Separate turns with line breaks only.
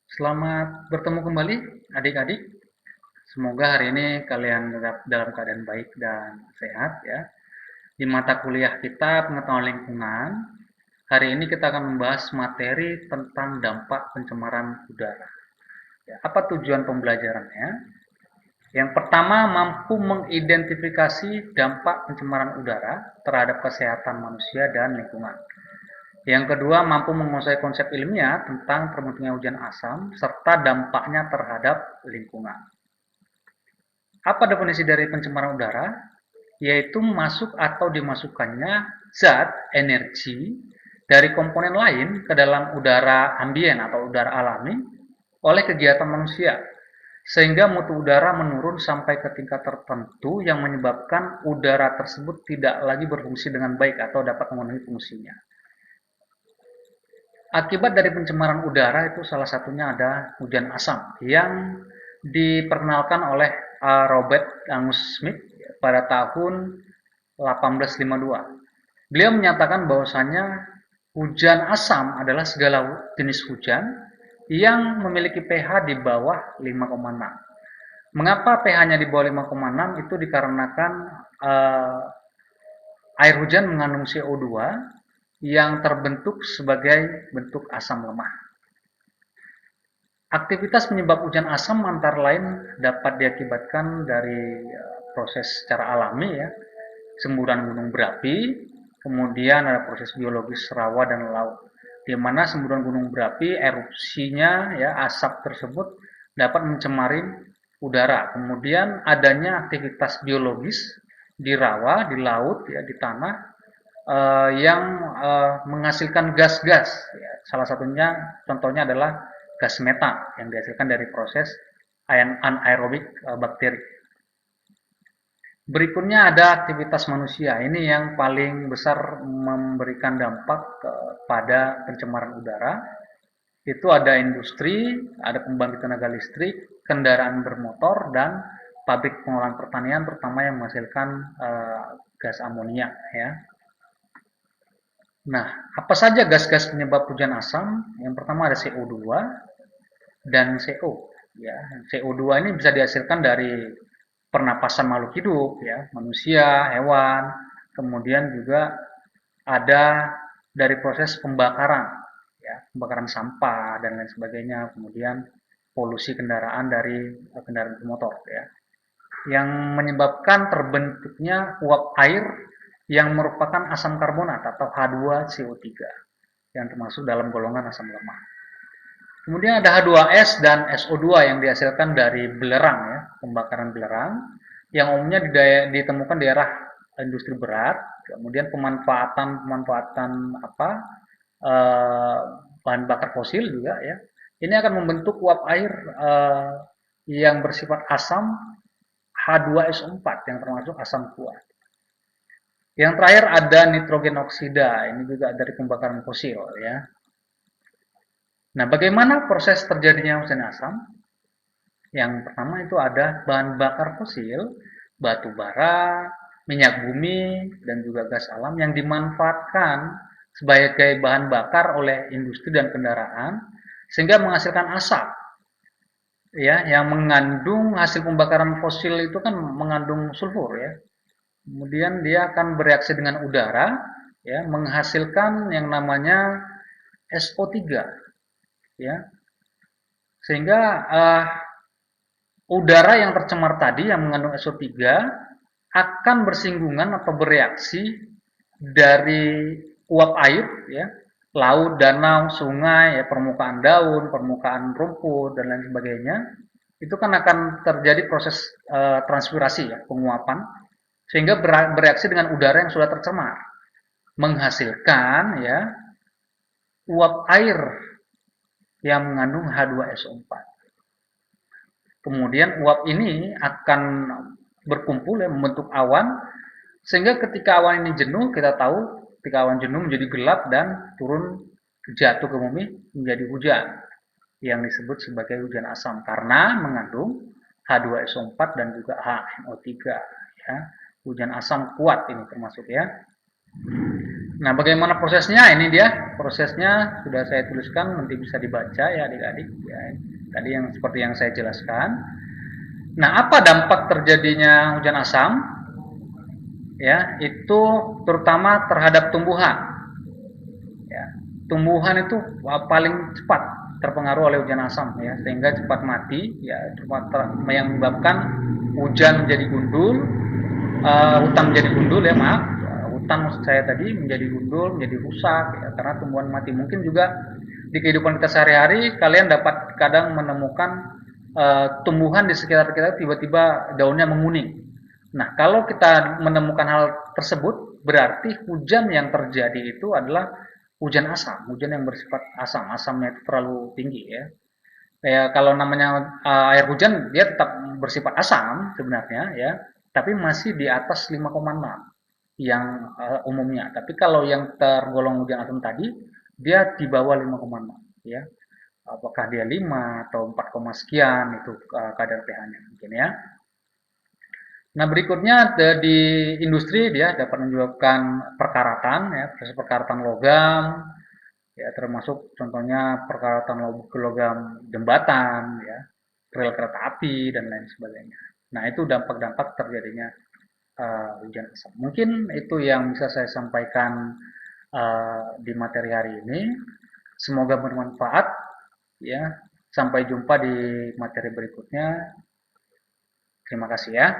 Selamat bertemu kembali adik-adik. Semoga hari ini kalian tetap dalam keadaan baik dan sehat ya. Di mata kuliah kita pengetahuan lingkungan, hari ini kita akan membahas materi tentang dampak pencemaran udara. Ya, apa tujuan pembelajarannya? Yang pertama, mampu mengidentifikasi dampak pencemaran udara terhadap kesehatan manusia dan lingkungan. Yang kedua, mampu menguasai konsep ilmiah tentang terbentuknya hujan asam serta dampaknya terhadap lingkungan. Apa definisi dari pencemaran udara? Yaitu masuk atau dimasukkannya zat, energi dari komponen lain ke dalam udara ambien atau udara alami oleh kegiatan manusia, sehingga mutu udara menurun sampai ke tingkat tertentu yang menyebabkan udara tersebut tidak lagi berfungsi dengan baik atau dapat memenuhi fungsinya. Akibat dari pencemaran udara itu salah satunya ada hujan asam yang diperkenalkan oleh Robert Angus Smith pada tahun 1852. Beliau menyatakan bahwasanya hujan asam adalah segala jenis hujan yang memiliki pH di bawah 5,6. Mengapa pH-nya di bawah 5,6? Itu dikarenakan air hujan mengandung CO2 yang terbentuk sebagai bentuk asam lemah. Aktivitas penyebab hujan asam antara lain dapat diakibatkan dari proses secara alami ya, semburan gunung berapi, kemudian ada proses biologis rawa dan laut, di mana semburan gunung berapi erupsinya ya asap tersebut dapat mencemari udara. Kemudian adanya aktivitas biologis di rawa, di laut ya, di tanah yang menghasilkan gas-gas. Ya. Salah satunya, contohnya adalah gas metan yang dihasilkan dari proses anaerobik bakteri. Berikutnya ada aktivitas manusia. Ini yang paling besar memberikan dampak pada pencemaran udara. Itu ada industri, ada pembangkit tenaga listrik, kendaraan bermotor, dan pabrik pengolahan pertanian, terutama yang menghasilkan gas amonia. Ya. Nah, apa saja gas-gas penyebab hujan asam? Yang pertama ada CO2 dan CO. Ya, CO2 ini bisa dihasilkan dari pernapasan makhluk hidup, ya, manusia, hewan. Kemudian juga ada dari proses pembakaran, ya, pembakaran sampah dan lain sebagainya. Kemudian polusi kendaraan dari kendaraan bermotor, ya, yang menyebabkan terbentuknya uap air yang merupakan asam karbonat atau H2CO3 yang termasuk dalam golongan asam lemah. Kemudian ada H2S dan SO2 yang dihasilkan dari belerang ya, pembakaran belerang yang umumnya ditemukan di daerah industri berat. Kemudian pemanfaatan apa bahan bakar fosil juga ya. Ini akan membentuk uap air yang bersifat asam H2SO4 yang termasuk asam kuat. Yang terakhir ada nitrogen oksida, ini juga dari pembakaran fosil ya. Nah, bagaimana proses terjadinya hujan asam? Yang pertama itu ada bahan bakar fosil, batu bara, minyak bumi, dan juga gas alam yang dimanfaatkan sebagai bahan bakar oleh industri dan kendaraan sehingga menghasilkan asap. Ya, yang mengandung hasil pembakaran fosil itu kan mengandung sulfur ya. Kemudian dia akan bereaksi dengan udara ya, menghasilkan yang namanya SO3 ya. Sehingga udara yang tercemar tadi yang mengandung SO3 akan bersinggungan atau bereaksi dari uap air ya, laut, danau, sungai, ya, permukaan daun, permukaan rumput dan lain sebagainya. Itu kan akan terjadi proses transpirasi ya, penguapan sehingga bereaksi dengan udara yang sudah tercemar menghasilkan ya uap air yang mengandung H2SO4. Kemudian uap ini akan berkumpul ya, membentuk awan sehingga ketika awan ini jenuh, kita tahu ketika awan jenuh menjadi gelap dan turun jatuh ke bumi menjadi hujan yang disebut sebagai hujan asam karena mengandung H2SO4 dan juga HNO3 ya. Hujan asam kuat ini termasuk ya. Nah, bagaimana prosesnya? Ini dia prosesnya sudah saya tuliskan, nanti bisa dibaca ya adik-adik. Ya, tadi yang seperti yang saya jelaskan. Nah, apa dampak terjadinya hujan asam? Ya, itu terutama terhadap tumbuhan. Ya, tumbuhan itu paling cepat terpengaruh oleh hujan asam ya, sehingga cepat mati ya, yang menyebabkan hujan menjadi gundul, hutan menjadi gundul ya maaf, hutan maksud saya tadi menjadi gundul, menjadi rusak ya, karena tumbuhan mati. Mungkin juga di kehidupan kita sehari-hari kalian dapat kadang menemukan tumbuhan di sekitar kita tiba-tiba daunnya menguning. Nah, kalau kita menemukan hal tersebut, berarti hujan yang terjadi itu adalah hujan asam, hujan yang bersifat asam, asamnya itu terlalu tinggi ya. Ya kalau namanya air hujan dia tetap bersifat asam sebenarnya ya, tapi masih di atas 5,6 yang umumnya. Tapi kalau yang tergolong hujan asam tadi dia di bawah 5,6 ya. Apakah dia 5 atau 4, sekian itu kadar pH-nya mungkin ya. Nah, berikutnya di industri dia dapat menyebabkan perkaratan ya, proses perkaratan logam ya, termasuk contohnya perkaratan logam jembatan ya, rel kereta api dan lain sebagainya. Nah, itu dampak-dampak terjadinya hujan asam. Mungkin itu yang bisa saya sampaikan di materi hari ini. Semoga bermanfaat ya. Sampai jumpa di materi berikutnya. Terima kasih ya.